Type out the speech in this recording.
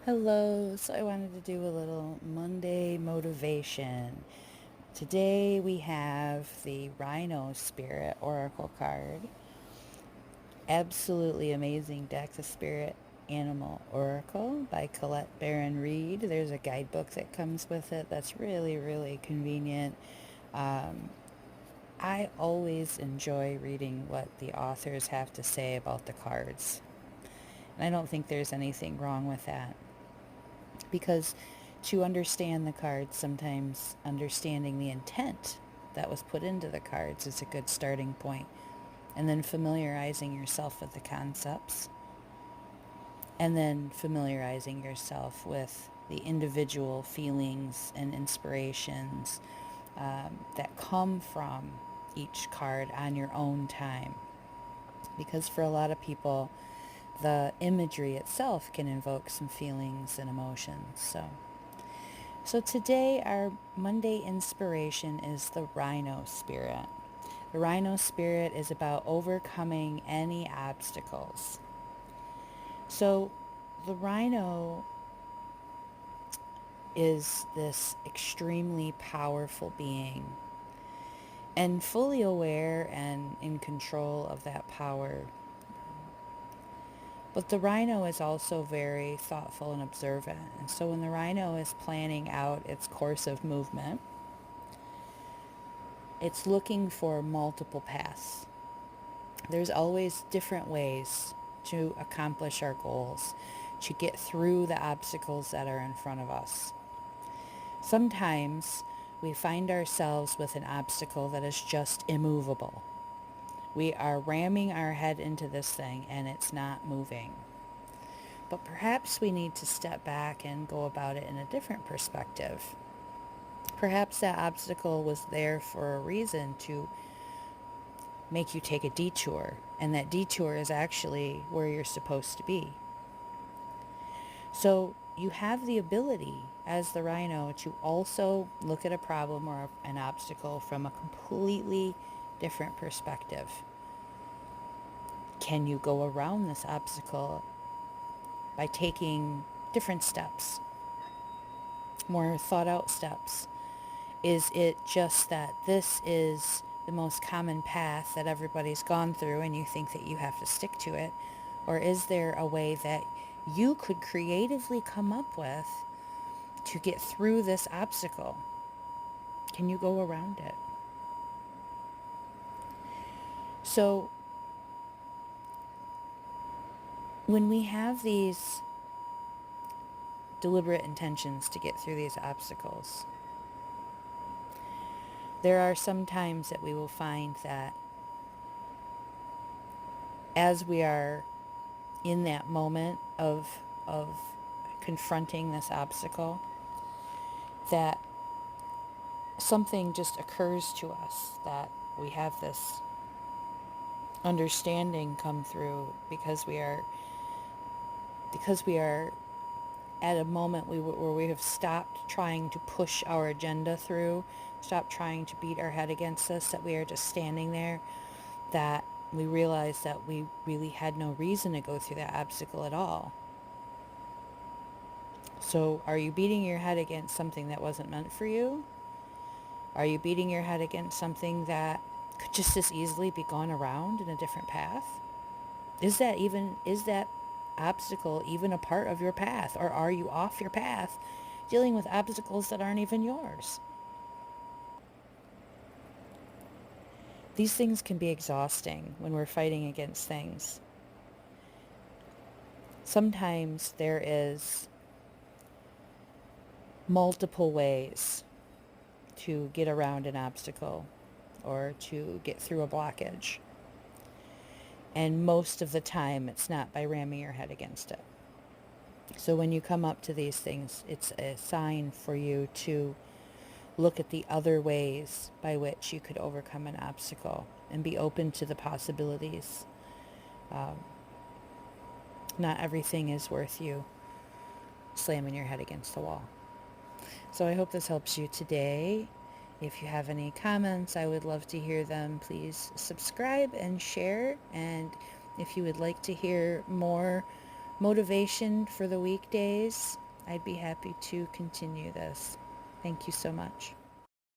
Hello, so I wanted to do a little Monday motivation. Today we have the Rhino Spirit Oracle card. Absolutely amazing deck, the Spirit Animal Oracle by Colette Baron Reed. There's a guidebook that comes with it that's really, really convenient. I always enjoy reading what the authors have to say about the cards. And I don't think there's anything wrong with that. Because to understand the cards, sometimes understanding the intent that was put into the cards is a good starting point. And then familiarizing yourself with the concepts. And then familiarizing yourself with the individual feelings and inspirations that come from each card on your own time. Because for a lot of people, the imagery itself can invoke some feelings and emotions. So today our Monday inspiration is the Rhino Spirit. The Rhino Spirit is about overcoming any obstacles. So the Rhino is this extremely powerful being and fully aware and in control of that power. But the rhino is also very thoughtful and observant. And so when the rhino is planning out its course of movement, it's looking for multiple paths. There's always different ways to accomplish our goals, to get through the obstacles that are in front of us. Sometimes we find ourselves with an obstacle that is just immovable. We are ramming our head into this thing and it's not moving. But perhaps we need to step back and go about it in a different perspective. Perhaps that obstacle was there for a reason to make you take a detour, and that detour is actually where you're supposed to be. So you have the ability as the rhino to also look at a problem or an obstacle from a completely different perspective. Can you go around this obstacle by taking different steps, more thought out steps? Is it just that this is the most common path that everybody's gone through and you think that you have to stick to it? Or is there a way that you could creatively come up with to get through this obstacle? Can you go around it? So when we have these deliberate intentions to get through these obstacles, there are some times that we will find that as we are in that moment of confronting this obstacle, that something just occurs to us, that we have this understanding come through because we are at a moment where we have stopped trying to push our agenda through, stopped trying to beat our head against this, that we are just standing there, that we realize that we really had no reason to go through that obstacle at all. So are you beating your head against something that wasn't meant for you? Are you beating your head against something that could just as easily be gone around in a different path? Is that obstacle even a part of your path? Or are you off your path dealing with obstacles that aren't even yours? These things can be exhausting when we're fighting against things. Sometimes there is multiple ways to get around an obstacle or to get through a blockage. And most of the time, it's not by ramming your head against it. So when you come up to these things, it's a sign for you to look at the other ways by which you could overcome an obstacle and be open to the possibilities. Um, Not everything is worth you slamming your head against the wall. So I hope this helps you today. If you have any comments, I would love to hear them. Please subscribe and share. And if you would like to hear more motivation for the weekdays, I'd be happy to continue this. Thank you so much.